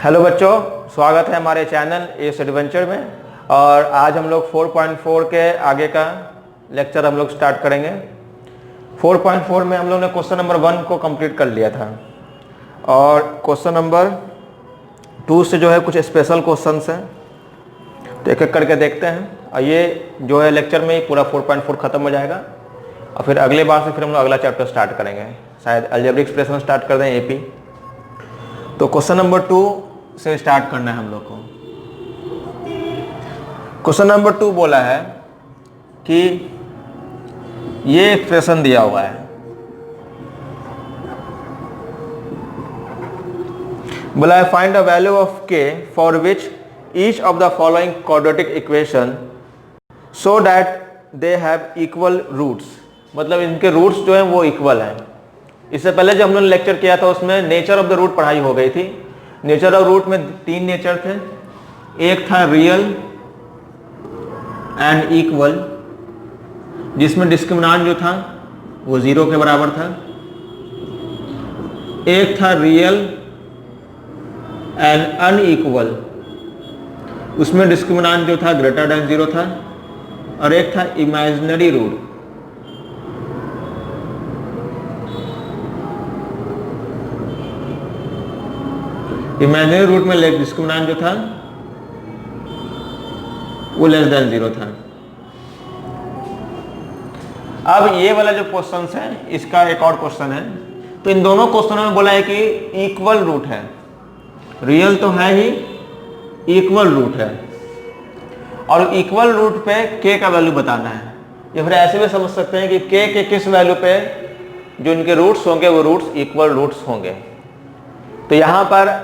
Hello बच्चों, स्वागत है हमारे चैनल एस एडवेंचर में। और आज हम लोग 4.4 के आगे का लेक्चर हम लोग स्टार्ट करेंगे। 4.4 में हम लोग ने क्वेश्चन नंबर 1 को कंप्लीट कर लिया था और क्वेश्चन नंबर 2 से जो है कुछ स्पेशल क्वेश्चंस हैं, तो एक एक करके देखते हैं। और ये जो है लेक्चर में ही पूरा 4.4 खत्म हो जाएगा और फिर अगले बार से फिर हम लोग अगला चैप्टर स्टार्ट करेंगे। शायद अलजेब्रिक एक्सप्रेशन स्टार्ट कर दें एपी। तो क्वेश्चन नंबर 2 से स्टार्ट करना है हम लोग को। क्वेश्चन नंबर 2 बोला है कि ये एक्सप्रेशन दिया हुआ है, बोला है find the value of k for which each of the following quadratic equation so that they have equal roots. मतलब इनके रूट्स जो हैं वो इक्वल हैं। इससे पहले जब हमने लेक्चर किया था उसमें नेचर ऑफ द रूट पढ़ाई हो गई थी। नेचर ऑफ रूट में 3 नेचर थे। एक था रियल एंड इक्वल, जिसमें डिस्क्रिमिनेंट जो था वो 0 के बराबर था। एक था रियल एंड अनइक्वल, उसमें डिस्क्रिमिनेंट जो था ग्रेटर देन 0 था। और एक था इमेजिनरी रूट, इमेजिनरी रूट में डिस्क्रिमिनेंट जो था वो लेस देन 0 था। अब ये वाला जो क्वेश्चन है इसका एक और क्वेश्चन है। तो इन दोनों क्वेश्चनों में बोला है कि इक्वल रूट है। रियल तो है ही, इक्वल रूट है और इक्वल रूट पे के का वैल्यू बताना है। या फिर ऐसे भी समझ सकते हैं कि के किस वैल्यू पे जो इनके रूट्स होंगे वो रूट्स इक्वल रूट्स होंगे। तो यहाँ पर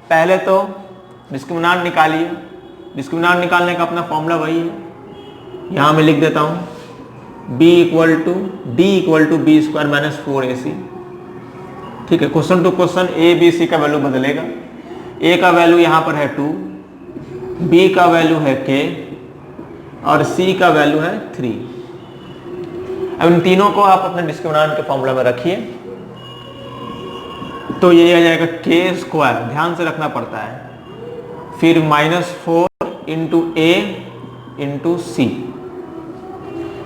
पहले तो डिस्क्रिमिनेंट निकालिए। डिस्क्रिमिनेंट निकालने का अपना फॉर्मूला वही है, यहाँ मैं लिख देता हूँ b equal to d equal to b square minus 4ac। ठीक है, question to question A B C का वैल्यू बदलेगा। a का वैल्यू यहाँ पर है 2, b का वैल्यू है k और c का वैल्यू है 3। अब इन तीनों को आप अपने डिस्क्रिमिनेंट के फॉर्मूला में रखिए तो ये आ जाएगा के स्क्वायर, ध्यान से रखना पड़ता है, फिर -4 इंटू ए इंटू सी।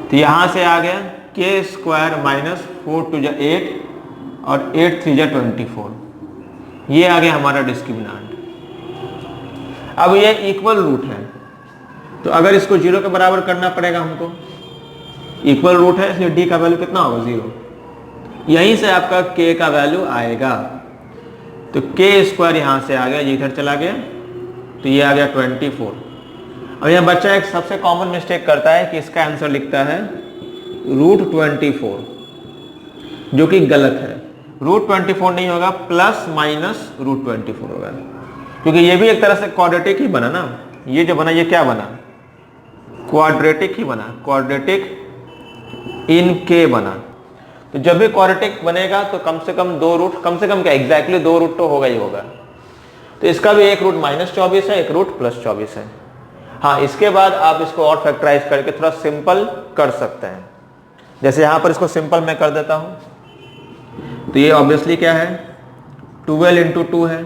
तो यहां से आ गया के स्क्वायर -4 टू 8 और 8 3 24। ये आ गया हमारा डिस्क्रिमिनेंट। अब ये इक्वल रूट है तो अगर इसको 0 के बराबर करना पड़ेगा हमको। इक्वल रूट है इसलिए डी का वैल्यू कितना होगा 0। यहीं से आपका के का वैल्यू आएगा। तो के स्क्वायर यहां से आ गया, ये इधर चला गया तो ये आ गया 24। अब यह बच्चा एक सबसे कॉमन मिस्टेक करता है कि इसका आंसर लिखता है √24, जो कि गलत है। √24 नहीं होगा, प्लस माइनस √24 होगा, क्योंकि ये भी एक तरह से क्वाड्रेटिक ही बना ना। ये जो बना ये क्या बना, क्वाड्रेटिक ही बना, क्वाड्रेटिक इन के बना। तो जब भी क्वाड्रेटिक बनेगा तो कम से कम 2 रूट, कम से कम क्या एग्जैक्टली 2 रूट तो होगा ही होगा। तो इसका भी एक रूट -24 है, एक रूट +24 है। हाँ, इसके बाद आप इसको और फैक्टराइज करके थोड़ा सिंपल कर सकते हैं। जैसे यहाँ पर इसको सिंपल मैं कर देता हूँ। तो ये ऑब्वियसली क्या है, 12 इंटू 2 है,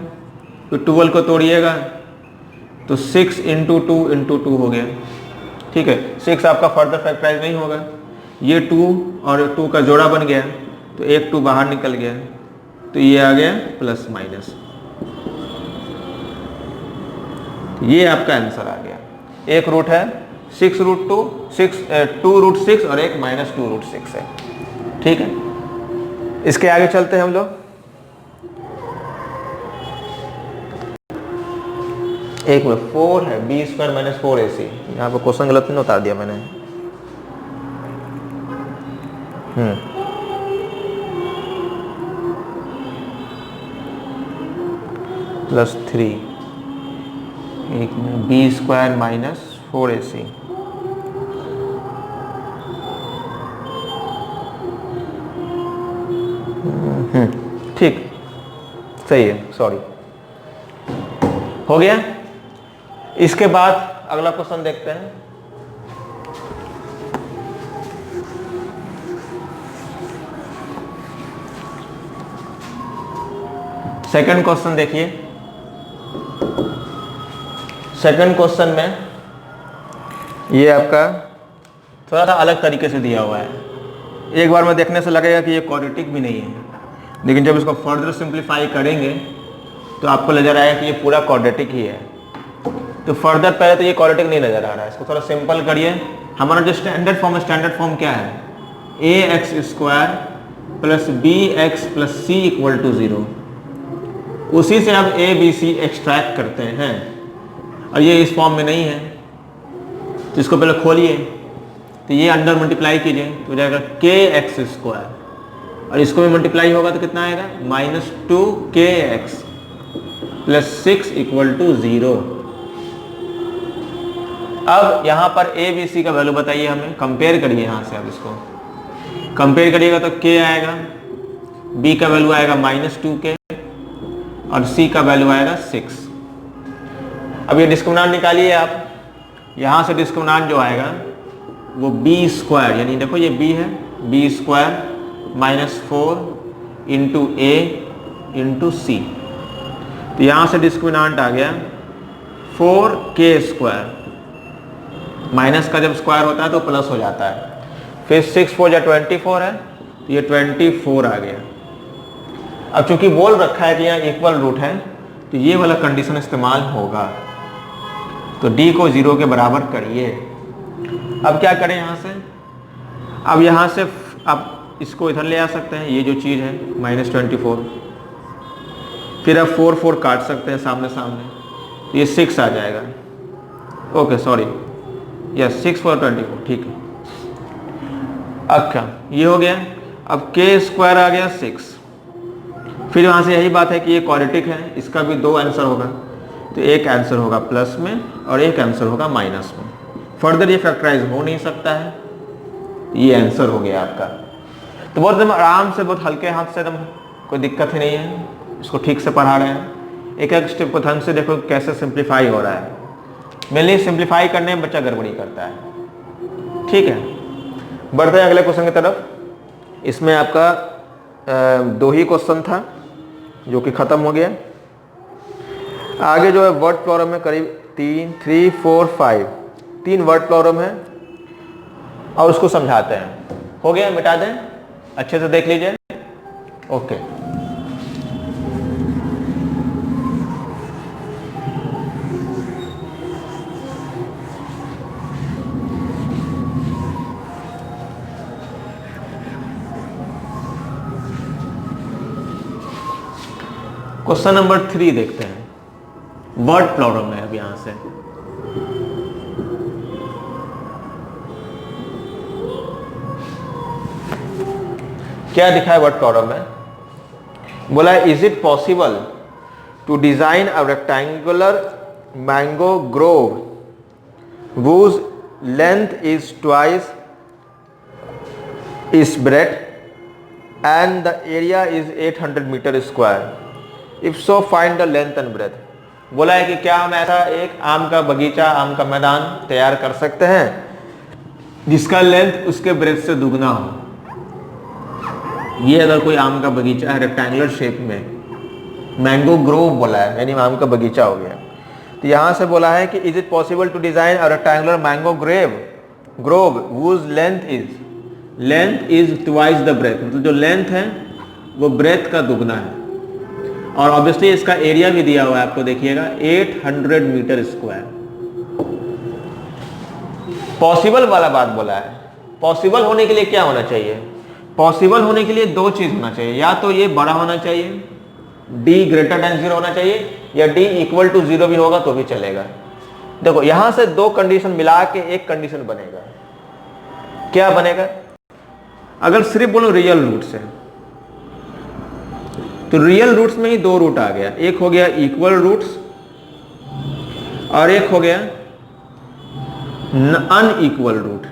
तो 12 को तोड़िएगा तो 6 इंटू 2 इंटू 2 हो गया। ठीक है, 6 आपका फर्दर फैक्टराइज नहीं होगा। ये 2 और 2 का जोड़ा बन गया तो एक 2 बाहर निकल गया तो ये आ गया प्लस माइनस। ये आपका आंसर आ गया। एक रूट है 2√6 और एक -2√6 है। ठीक है, इसके आगे चलते हैं हम लोग। एक में 4 है, b स्क्वायर माइनस 4ac। यहाँ पर क्वेश्चन गलत नहीं उतार दिया मैंने। +3, एक में b स्क्वायर माइनस 4ac। ठीक, सही है, सॉरी, हो गया। इसके बाद अगला क्वेश्चन देखते हैं। सेकंड क्वेश्चन देखिए, सेकंड क्वेश्चन में ये आपका थोड़ा सा अलग तरीके से दिया हुआ है। एक बार में देखने से लगेगा कि ये क्वाड्रेटिक भी नहीं है, लेकिन जब इसको फर्दर सिंप्लीफाई करेंगे तो आपको नजर आएगा कि ये पूरा क्वाड्रेटिक ही है। तो फर्दर पहले तो ये क्वाड्रेटिक नहीं नजर आ रहा है, इसको थोड़ा सिंपल करिए। हमारा जो स्टैंडर्ड फॉर्म क्या है, A X square plus B X plus C equal to 0। उसी से अब ए बी सी एक्सट्रैक्ट करते हैं, और ये इस फॉर्म में नहीं है तो इसको पहले खोलिए, तो ये अंडर मल्टीप्लाई कीजिए तो हो जाएगा के एक्स स्क्वायर, और इसको भी मल्टीप्लाई होगा तो कितना आएगा -2kx प्लस 6 इक्वल टू 0। अब यहाँ पर ए बी सी का वैल्यू बताइए हमें, कंपेयर करिए यहाँ से। अब इसको कंपेयर करिएगा तो k आएगा, b का वैल्यू आएगा -2k और c का वैल्यू आएगा 6। अब ये डिस्क्रिमिनेंट निकालिए आप। यहाँ से डिस्क्रिमिनेंट जो आएगा वो b स्क्वायर, यानी देखो ये b है, b square -4 into a into C. तो यहाँ से डिस्क्रिमिनेंट आ गया 4k स्क्वायर, माइनस का जब स्क्वायर होता है तो प्लस हो जाता है, फिर 6 4 24 है तो ये 24 आ गया। अब चूंकि बोल रखा है कि यहाँ इक्वल रूट है तो ये वाला कंडीशन इस्तेमाल होगा, तो d को 0 के बराबर करिए। अब क्या करें यहाँ से, अब यहाँ से आप इसको इधर ले आ सकते हैं, ये जो चीज़ है -24, फिर अब 4 4 काट सकते हैं सामने सामने, तो ये 6 आ जाएगा। ओके सॉरी, यस 6 4 24, ठीक है। अच्छा ये हो गया। अब k स्क्वायर आ गया 6, फिर वहाँ से यही बात है कि ये क्वाड्रेटिक है, इसका भी 2 आंसर होगा, तो एक आंसर होगा प्लस में और एक आंसर होगा माइनस में। फर्दर ये फैक्टराइज हो नहीं सकता है, ये आंसर हो गया आपका। तो बहुत एकदम आराम से, बहुत हल्के हाथ से, एकदम कोई दिक्कत ही नहीं है, इसको ठीक से पढ़ा रहे हैं। एक एक स्टेप को ढंग से देखो कैसे सिंप्लीफाई हो रहा है। मेनली सिंप्लीफाई करने में बच्चा गड़बड़ी करता है। ठीक है, बढ़ते हैं अगले क्वेश्चन की तरफ। इसमें आपका 2 ही क्वेश्चन था जो कि खत्म हो गया। आगे जो है वर्ड प्रॉब्लम में करीब 3 4 5 3 वर्ड प्रॉब्लम है और उसको समझाते हैं। हो गया, मिटा दें, अच्छे से देख लीजिए। ओके, क्वेश्चन नंबर 3 देखते हैं, वर्ड प्रॉब्लम है। अब यहां से क्या दिखा है वर्ड प्रॉब्लम में, बोला is it possible to design a rectangular mango grove whose length is twice its breadth and the area is 800 meter square. If so, find the length and breadth. बोला है कि क्या हम ऐसा एक आम का बगीचा, आम का मैदान तैयार कर सकते हैं जिसका लेंथ उसके ब्रेथ से दुगना हो। ये अगर कोई आम का बगीचा है रेक्टेंगुलर शेप में, मैंगो ग्रोव बोला है, यानी आम का बगीचा हो गया। तो यहाँ से बोला है कि is it possible to design a rectangular mango grove whose length is twice the breadth, मतलब जो लेंथ है वो ब्रेथ का दुगना है, और ऑब्वियसली इसका एरिया भी दिया हुआ है आपको, देखिएगा 800 मीटर स्क्वायर। पॉसिबल वाला बात बोला है। पॉसिबल होने के लिए क्या होना चाहिए, पॉसिबल होने के लिए 2 चीज होना चाहिए, या तो ये बड़ा होना चाहिए, d ग्रेटर देन 0 होना चाहिए, या d इक्वल टू 0 भी होगा तो भी चलेगा। देखो यहां से 2 कंडीशन मिला के एक कंडीशन बनेगा। क्या बनेगा, अगर सिर्फ बोलो रियल रूट्स है तो रियल रूट्स में ही 2 रूट आ गया, एक हो गया इक्वल रूट्स और एक हो गया अनइक्वल रूट।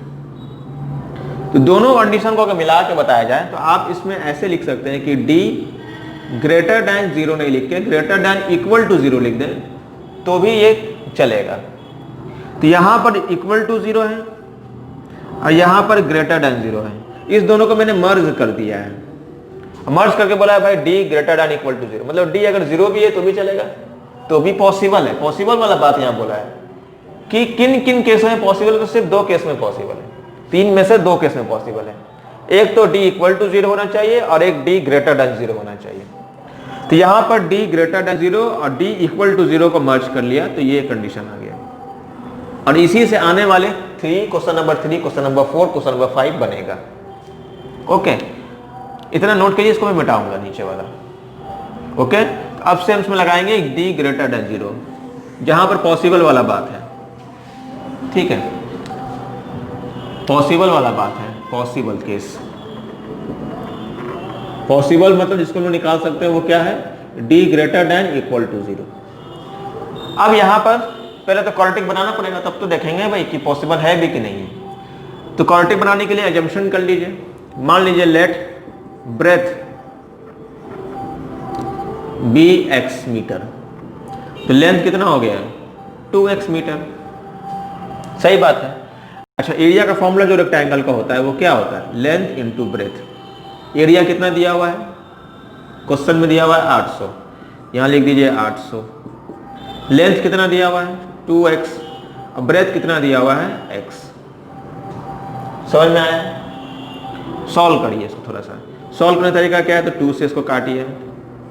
तो दोनों कंडीशन को अगर मिला के बताया जाए तो आप इसमें ऐसे लिख सकते हैं कि d ग्रेटर देन 0 नहीं लिख के ग्रेटर देन इक्वल टू 0 लिख दें तो भी ये चलेगा। तो यहां पर इक्वल टू 0 है और यहां पर ग्रेटर देन 0 है, इस दोनों को मैंने मर्ज कर दिया है। मर्ज करके बोला है भाई d greater than equal to 0, मतलब d अगर 0 भी है तो भी चलेगा, तो भी पॉसिबल है। पॉसिबल वाला बात यहां बोला है। कि किन किन केसों में पॉसिबल है, तो सिर्फ 2 केस में पॉसिबल है, 3 में से 2 केस में पॉसिबल है। एक तो d इक्वल टू 0 होना चाहिए और एक d ग्रेटर देन 0 होना चाहिए। तो यहां पर d ग्रेटर देन 0 और d इक्वल टू 0 को मर्ज कर लिया, तो ये कंडीशन आ गया। और इसी से आने वाले question number 3, question number 4, question number 5 बनेगा। ओके, इतना नोट कीजिए, इसको मैं मिटाऊंगा नीचे वाला। ओके, तो अब से हम इसमें लगाएंगे d ग्रेटर देन 0, जहां पर पॉसिबल वाला बात है। ठीक है, पॉसिबल वाला बात है, पॉसिबल केस। पॉसिबल मतलब जिसको हम निकाल सकते हैं वो क्या है, d greater than equal to 0। अब यहां पर पहले तो क्वाड्रेटिक बनाना पड़ेगा, तब तो देखेंगे भाई कि पॉसिबल है भी कि नहीं है। तो क्वाड्रेटिक बनाने के लिए एजम्पशन कर लीजिए, मान लीजिए let breadth be x metre, तो लेंथ कितना हो गया, 2x मीटर। सही बात है। अच्छा, एरिया का फॉर्मूला जो रेक्टेंगल का होता है वो क्या होता है, लेंथ इनटू ब्रेथ। एरिया कितना दिया हुआ है, क्वेश्चन में दिया हुआ है 800, यहां लिख दीजिए 800। लेंथ कितना दिया हुआ है 2x, और ब्रेथ कितना दिया हुआ है x। समझ में आया? सॉल्व करिए इसको, थोड़ा सा सॉल्व करने का तरीका क्या है, तो 2 से इसको काटिए,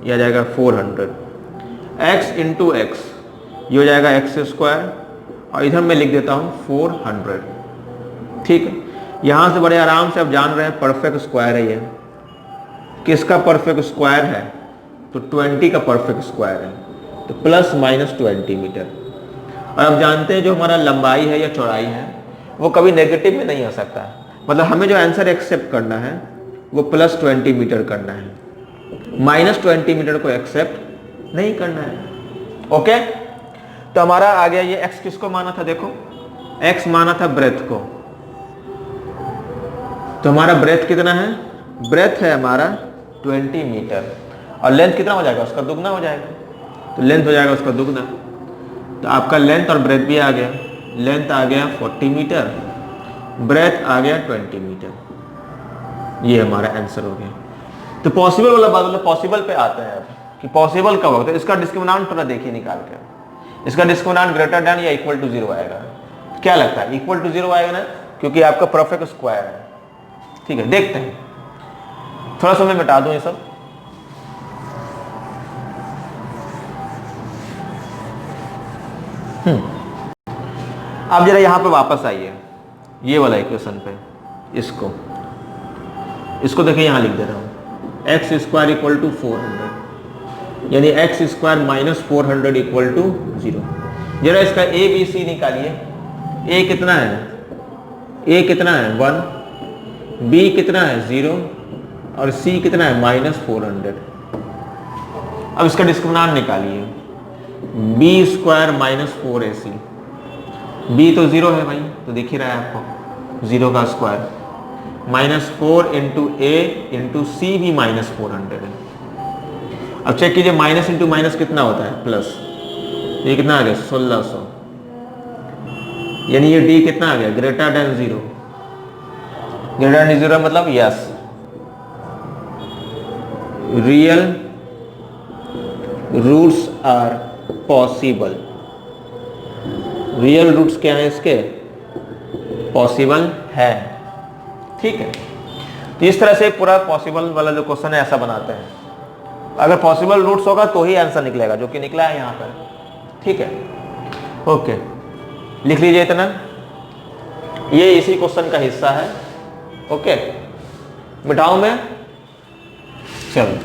यह आ जाएगा 400। x इंटू एक्स, ये हो जाएगा x स्क्वायर, और इधर मैं लिख देता हूँ 400। ठीक है, यहाँ से बड़े आराम से आप जान रहे हैं परफेक्ट स्क्वायर है। ये किसका परफेक्ट स्क्वायर है, तो 20 का परफेक्ट स्क्वायर है, तो प्लस माइनस 20 मीटर। और अब जानते हैं जो हमारा लंबाई है या चौड़ाई है वो कभी नेगेटिव में नहीं आ सकता है, मतलब हमें जो आंसर एक्सेप्ट करना है वो प्लस 20 मीटर करना है, माइनस 20 मीटर को एक्सेप्ट नहीं करना है। ओके, तो हमारा आ गया ये x किसको माना था, देखो x माना था ब्रेथ को, तो हमारा ब्रेथ कितना है, ब्रेथ है हमारा 20 मीटर, और लेंथ कितना हो जाएगा, उसका दुगना हो जाएगा, तो लेंथ हो जाएगा उसका दुगना। तो आपका लेंथ और ब्रेथ भी आ गया, लेंथ आ गया 40 मीटर, ब्रेथ आ गया 20 मीटर। ये हमारा आंसर हो गया। तो पॉसिबल वाला बात, मतलब पॉसिबल पे आते हैं अब कि पॉसिबल कब होता है। इसका डिस्क्रिमिनेंट थोड़ा देखिए निकाल के, इसका डिस्क्रिमिनेंट ग्रेटर देन या इक्वल टू 0 आएगा। क्या लगता है, इक्वल टू 0 आएगा ना, क्योंकि आपका परफेक्ट स्क्वायर है। ठीक है, देखते हैं, थोड़ा सा मैं मिटा दूं ये सब। अब जरा यहां पे वापस आइए, ये वाला इक्वेशन पे, इसको देखिए, यहां लिख दे रहा हूं एक्स स्क्वायर इक्वल टू 400, यानी x square minus 400 equal to 0। जरा इसका ए बी सी निकालिए। ए कितना है, ए कितना है 1, बी कितना है 0, और सी कितना है माइनस 400। अब इसका डिस्क्रिमिनेंट निकालिए, B square minus 4ac, B तो 0 है भाई, तो दिख ही रहा है आपको, 0 का square, minus 4 into a into सी भी माइनस 400 है। अब चेक कीजिए, माइनस इंटू माइनस कितना होता है, प्लस। ये कितना आ गया 1600, यानी ये डी कितना आ गया, ग्रेटर देन 0। ग्रेटर देन 0 मतलब yes, real roots are possible. Real roots क्या है इसके, पॉसिबल है। ठीक है, तो इस तरह से पूरा पॉसिबल वाला जो क्वेश्चन है ऐसा बनाते हैं। अगर पॉसिबल रूट्स होगा तो ही आंसर निकलेगा, जो कि निकला है यहाँ पर। ठीक है, ओके, लिख लीजिए इतना, ये इसी क्वेश्चन का हिस्सा है। ओके, मिटाऊं मैं, चलो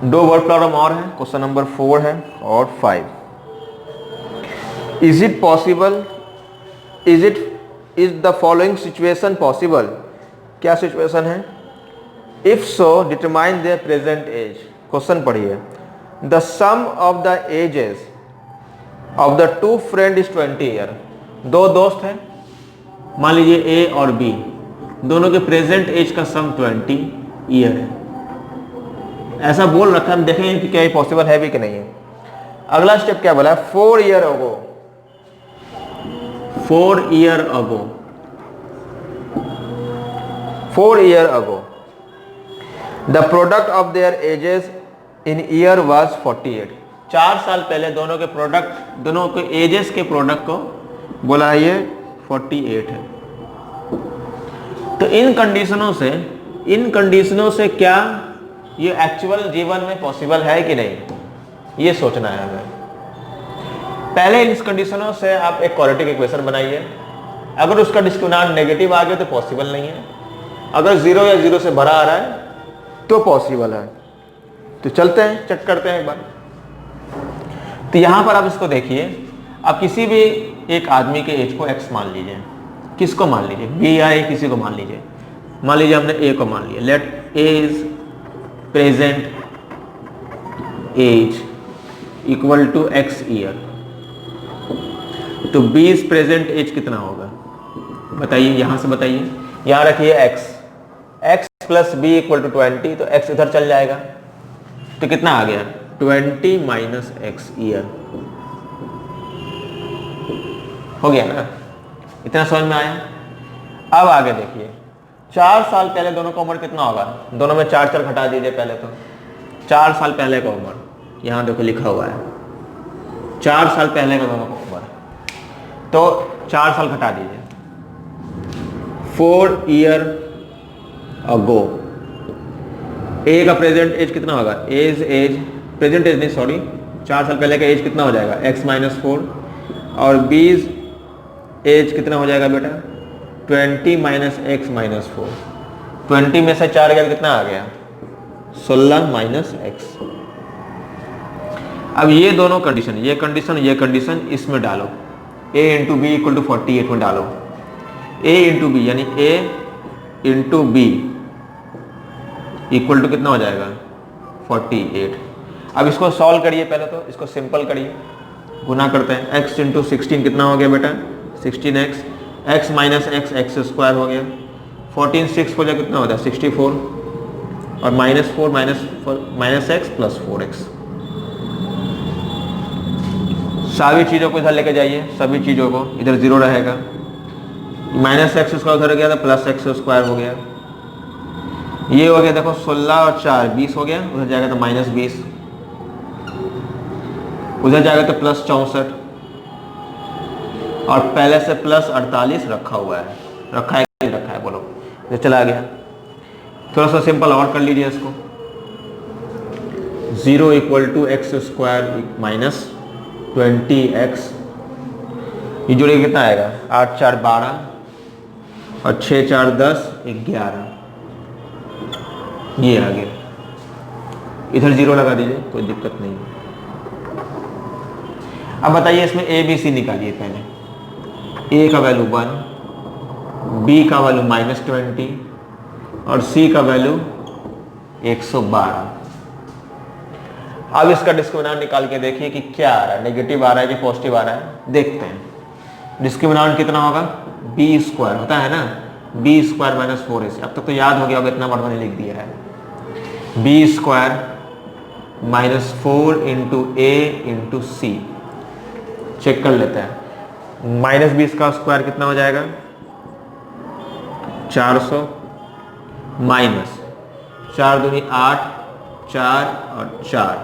दो वर्ड प्रॉब्लम और है, क्वेश्चन नंबर 4 है और 5। Is it possible, is the following situation possible. क्या सिचुएशन है, if so determine their present age. Question पढ़िए, the sum of the ages of the two friend is 20 year. दो दोस्त हैं, मान लीजिए ए और बी, दोनों के प्रेजेंट एज का सम 20 ईयर है। ऐसा बोल रखा है, हम देखेंगे कि क्या ये पॉसिबल है भी कि नहीं है। अगला स्टेप क्या बोला है, 4 year ago, 4 year ago, 4 year ago the product of their edges in year was 48। 4 साल पहले दोनों के प्रोडक्ट, दोनों के एजेस के प्रोडक्ट को बोला है ये 48 है। तो इन कंडीशनों से क्या ये एक्चुअल जीवन में पॉसिबल है कि नहीं, ये सोचना है हमें। पहले इन कंडीशनों से आप एक क्वाड्रेटिक इक्वेशन बनाइए, अगर उसका डिस्क्रिमिनेंट नेगेटिव आ गया तो पॉसिबल नहीं है, अगर 0 या 0 से भरा आ रहा है तो पॉसिबल है। तो चलते हैं, चेक करते हैं एक बार। तो यहां पर आप इसको देखिए, आप किसी भी एक आदमी के एज को x मान लीजिए, किसको मान लीजिए, बी या ए, किसी को मान लीजिए। मान लीजिए हमने ए को मान लिया, let A is present age equal to x year. तो बी इज प्रेजेंट एज कितना होगा बताइए, यहां से बताइए। यहां रखिए x plus B equal to 20, तो x इधर चल जाएगा, तो कितना आ गया 20 माइनस x ईयर, हो गया ना। इतना समझ में आया। अब आगे देखिए, 4 साल पहले दोनों का उम्र कितना होगा, दोनों में 4 4 घटा दीजिए। पहले तो 4 साल पहले का उम्र, यहां देखो लिखा हुआ है 4 साल पहले का दोनों का उम्र, तो 4 साल घटा दीजिए। 4 ईयर अगो ए का प्रेजेंट एज कितना होगा, एज प्रेजेंट एज नहीं सॉरी, 4 साल पहले का एज कितना हो जाएगा x माइनस 4, और बीस एज कितना हो जाएगा बेटा 20 माइनस एक्स माइनस 4। 20 में से 4 गया कितना आ गया 16 माइनस एक्स। अब ये दोनों कंडीशन, ये कंडीशन इसमें डालो, a into B equal to 48 में डालो। a इंटू बी यानी a into B equal to कितना हो जाएगा 48। अब इसको सॉल्व करिए, पहले तो इसको सिंपल करिए, गुना करते हैं। x इंटू 16 कितना हो गया बेटा 16x, x minus x x square हो गया। 14 6 को कितना होता है 64, और minus 4 minus x plus 4x। सभी चीज़ों को इधर लेके जाइए, सभी चीज़ों को, इधर 0 रहेगा, माइनस एक्स स्क्वायर उधर गया था प्लस एक्स स्क्वायर हो गया। ये हो गया देखो 16 और 4 20 हो गया, उधर जाएगा तो माइनस 20, उधर जाएगा तो प्लस 64, और पहले से प्लस 48 रखा हुआ है, रखा है कि नहीं रखा है बोलो, तो चला गया। थोड़ा सा सिंपल और कर लीजिए इसको, 0 equal to x square minus 20x, ये जोड़े कितना आएगा 8 4 12 और 6 4 10 11, ये आ गया। इधर 0 लगा दीजिए, कोई दिक्कत नहीं। अब बताइए इसमें a b c निकालिए। पहले a का वैल्यू 1, b का वैल्यू माइनस 20 और c का वैल्यू 112। अब इसका डिस्क्रिमिनेंट निकाल के देखिए कि क्या आ रहा है, नेगेटिव आ रहा है कि पॉजिटिव आ रहा है, देखते हैं। डिस्क्रिमिनेंट कितना होगा b स्क्वायर होता है ना, b स्क्वायर माइनस 4ac। अब तक तो याद हो गया होगा, इतना बड़ा मैंने लिख दिया है। b square minus 4 into a into c, check कर लेते हैं। माइनस 20 का स्क्वायर कितना हो जाएगा 400, माइनस 4 दूनी 8 4 और 4,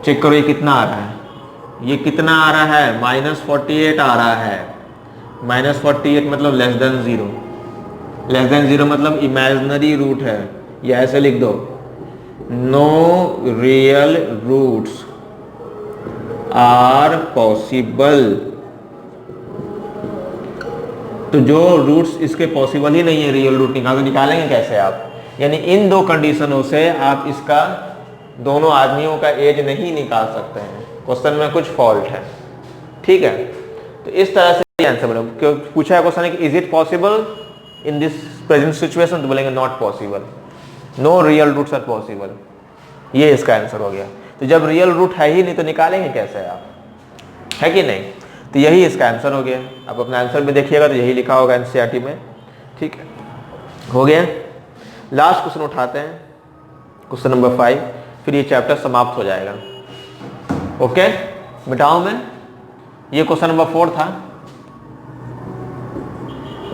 चेक करो ये कितना आ रहा है, ये कितना आ रहा है माइनस 48 आ रहा है। माइनस 48 मतलब लेस देन 0, लेस देन 0 मतलब इमेजिनरी रूट है, या ऐसे लिख दो no real roots are possible. तो जो रूट्स इसके पॉसिबल ही नहीं है रियल रूट निकालेंगे कैसे आप, यानी इन दो कंडीशनों से आप इसका दोनों आदमियों का एज नहीं निकाल सकते हैं, क्वेश्चन में कुछ फॉल्ट है, ठीक है। तो इस तरह से आंसर बनेगा। क्यों पूछा है क्वेश्चन है कि is it possible in this present situation, तो बोलेंगे not possible, no real roots are possible, ये इसका आंसर हो गया। तो जब रियल रूट है ही नहीं तो निकालेंगे कैसे आप, है कि नहीं। तो यही इसका आंसर हो गया। आप अपना आंसर में देखिएगा तो यही लिखा होगा एनसीईआरटी में, ठीक है, हो गया। लास्ट क्वेश्चन उठाते हैं, क्वेश्चन नंबर 5, फिर ये चैप्टर समाप्त हो जाएगा। ओके, मिटाऊं मैं? ये क्वेश्चन नंबर 4 था।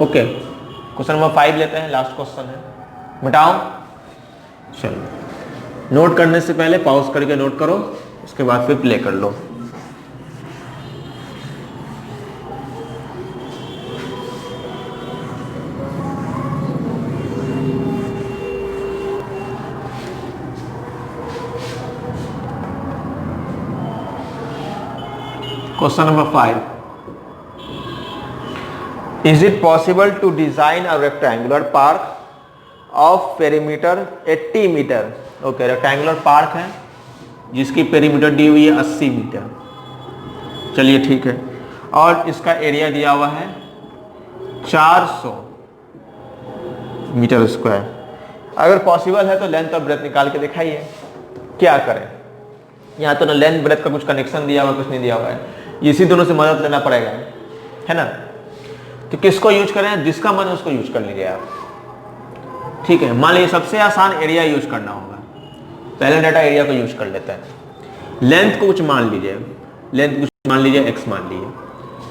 ओके, क्वेश्चन नंबर 5 लेते हैं, लास्ट क्वेश्चन है। मिटाऊं? चलो, नोट करने से पहले पॉज करके नोट करो, उसके बाद फिर प्ले कर लो। Question number 5, is it possible to design a rectangular park of perimeter 80 meter? Okay, rectangular park है जिसकी पेरीमीटर दी हुई है 80 मीटर। चलिए ठीक है, और इसका एरिया दिया हुआ है 400 मीटर स्क्वायर। अगर पॉसिबल है तो लेंथ और ब्रेथ निकाल के दिखाइए। क्या करें? यहाँ तो ना लेंथ ब्रेथ का कुछ कनेक्शन दिया हुआ, कुछ नहीं दिया हुआ है, इसी दोनों से मदद लेना पड़ेगा, है ना? तो किसको यूज करें? जिसका मन उसको यूज कर लीजिए आप। ठीक है, मान लीजिए सबसे आसान एरिया यूज करना होगा। पहले डाटा एरिया को यूज कर लेते हैं। लेंथ को कुछ मान लीजिए, लेंथ कुछ मान लीजिए, एक्स मान लीजिए।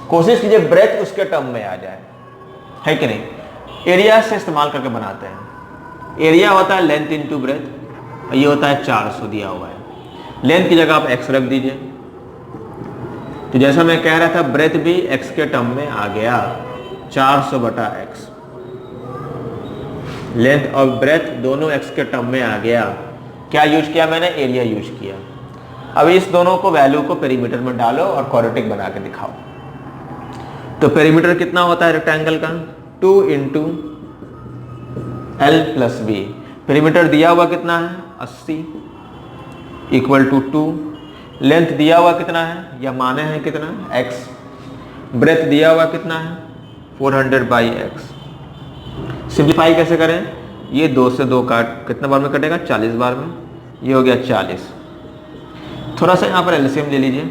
कोशिश कीजिए ब्रेथ उसके टर्म में आ जाए, है कि नहीं? एरिया से इस्तेमाल करके बनाते हैं। एरिया होता है लेंथ इंटू ब्रेथ, ये होता है 400 दिया हुआ है। लेंथ की जगह आप एक्स रख दीजिए। तो जैसा मैं कह रहा था, ब्रेथ भी एक्स के टर्म में आ गया, 400 बटा एक्स। लेंथ और ब्रेथ दोनों एक्स के टर्म में आ गया। क्या यूज किया मैंने? एरिया यूज किया। अब इस दोनों को वैल्यू को पेरीमीटर में डालो और क्वाड्रेटिक बना के दिखाओ। तो पेरीमीटर कितना होता है रेक्टेंगल का? 2 into l plus b. Perimeter दिया हुआ कितना है? 80 इक्वल टू 2। लेंथ दिया हुआ कितना है या माने हैं कितना? x। ब्रेथ दिया हुआ कितना है? 400 बाई एक्स। सिंप्लीफाई कैसे करें? ये 2 से 2 काट कितने बार में कटेगा? 40 बार में। ये हो गया 40। थोड़ा सा यहाँ पर एलसीएम ले लीजिए।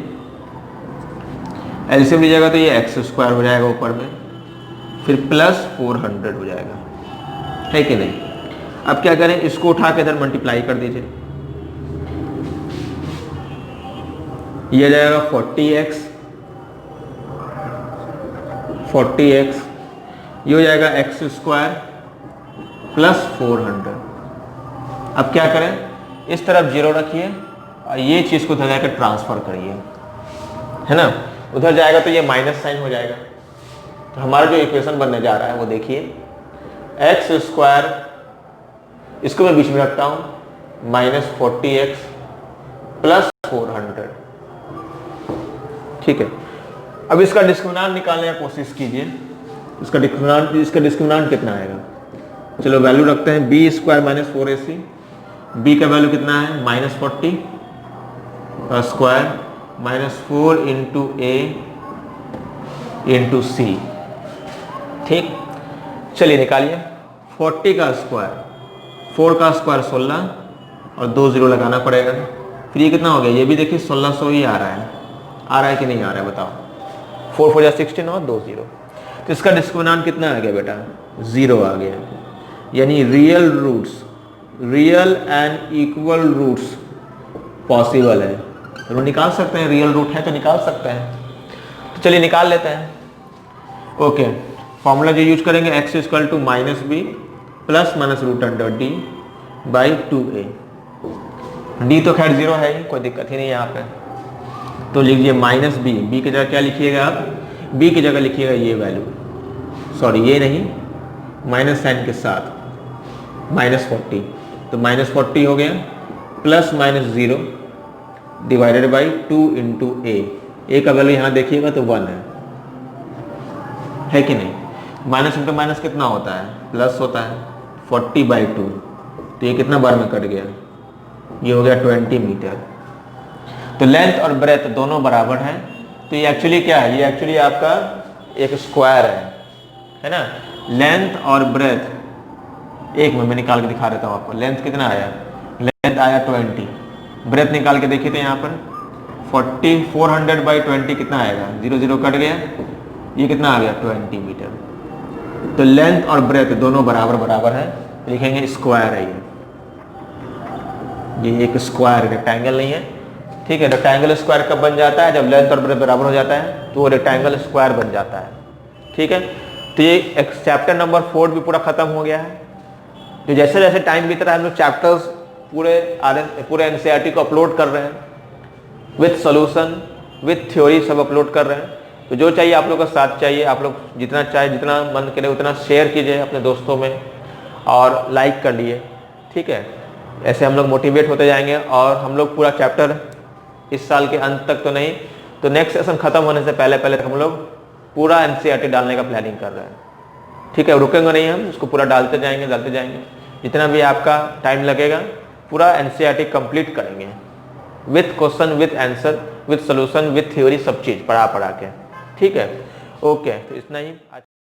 एलसीएम लीजिएगा तो ये एक्स स्क्वायर हो जाएगा ऊपर में, फिर प्लस 400 हो जाएगा, है कि नहीं? अब क्या करें? इसको उठा के इधर मल्टीप्लाई कर दीजिए। ये जाएगा 40x, 40x, ये हो जाएगा एक्स स्क्वायर प्लस 400। अब क्या करें? इस तरफ 0 रखिए और ये चीज़ को उधर जाकर ट्रांसफर करिए, है ना? उधर जाएगा तो ये माइनस साइन हो जाएगा। तो हमारा जो इक्वेशन बनने जा रहा है वो देखिए, एक्स स्क्वायर, इसको मैं बीच में रखता हूँ, माइनस 40x प्लस 400। ठीक है, अब इसका डिस्क्रिमिनांट निकालने की कोशिश कीजिए। इसका डिस्क्रिमिनांट कितना आएगा? चलो वैल्यू रखते हैं, b square minus 4ac। B का वैल्यू कितना है? Minus 40 square minus 4 into a into c. ठीक, चलिए निकालिए। 40 का स्क्वायर, 4 का स्क्वायर 16 और 2 0 लगाना पड़ेगा। फिर ये कितना हो गया? ये भी देखिए 1600 ही आ रहा है कि नहीं आ रहा है बताओ? 4 4 16 और 2 0। तो इसका डिस्क्रिमिनांट कितना आ गया बेटा? 0 आ गया। यानी real roots, real and equal roots possible है। तो निकाल सकते हैं, रियल रूट है तो निकाल सकते हैं। तो चलिए निकाल लेते हैं। ओके, फॉर्मूला जो यूज करेंगे, x equal to minus b plus minus root under d by 2a। D तो खैर 0 है ही, कोई दिक्कत ही नहीं है यहाँ पे। तो लिखिए माइनस बी, बी की जगह क्या लिखिएगा आप? बी की जगह लिखिएगा ये वैल्यू, सॉरी ये नहीं, माइनस साइन के साथ माइनस 40। तो माइनस 40 हो गया plus minus 0 divided by 2 into A का वैल्यू यहाँ देखिएगा तो 1 है कि नहीं? माइनस इंटू माइनस कितना होता है? प्लस होता है। 40/2, तो ये कितना बार में कट गया? ये हो गया 20 मीटर। तो लेंथ और ब्रेथ दोनों बराबर हैं। तो ये एक्चुअली क्या है? ये एक्चुअली आपका एक स्क्वायर है ना? लेंथ और ब्रेथ, एक में मैं निकाल के दिखा देता हूँ आपको। लेंथ कितना आया? लेंथ आया 20, ब्रेथ निकाल के देखिए तो यहाँ पर 40, 400/20 कितना आएगा? 0 0 कट गया, ये कितना आ गया? 20 मीटर। तो लेंथ और ब्रेथ दोनों बराबर बराबर है, लिखेंगे स्क्वायर है ये एक स्क्वायर, रेक्टेंगल नहीं है, ठीक है। रेक्टेंगल स्क्वायर कब बन जाता है? जब लेंथ और ब्रेथ बराबर हो जाता है तो वो रेक्टेंगल स्क्वायर बन जाता है। ठीक है, तो ये चैप्टर नंबर 4 भी पूरा खत्म हो गया है। तो जैसे जैसे टाइम बीत रहा है हम लोग चैप्टर्स पूरे एनसीईआरटी को अपलोड कर रहे हैं, विथ सॉल्यूशन विथ थ्योरी सब अपलोड कर रहे हैं। तो जो चाहिए आप लोग का साथ चाहिए, आप लोग जितना चाहे, जितना मन करे उतना शेयर कीजिए अपने दोस्तों में और लाइक कर लिए। ठीक है, ऐसे हम लोग मोटिवेट होते जाएंगे और हम लोग पूरा चैप्टर इस साल के अंत तक तो नहीं तो नेक्स्ट सेशन खत्म होने से पहले पहले तक हम लोग पूरा एनसीईआरटी डालने का प्लानिंग कर रहे हैं। ठीक है, रुकेंगे नहीं, हम उसको पूरा डालते जाएंगे जितना भी आपका टाइम लगेगा पूरा एनसीईआरटी कंप्लीट करेंगे, with question with answer with solution with theory, सब चीज़ पढ़ा के। ठीक है, ओके, तो इतना ही।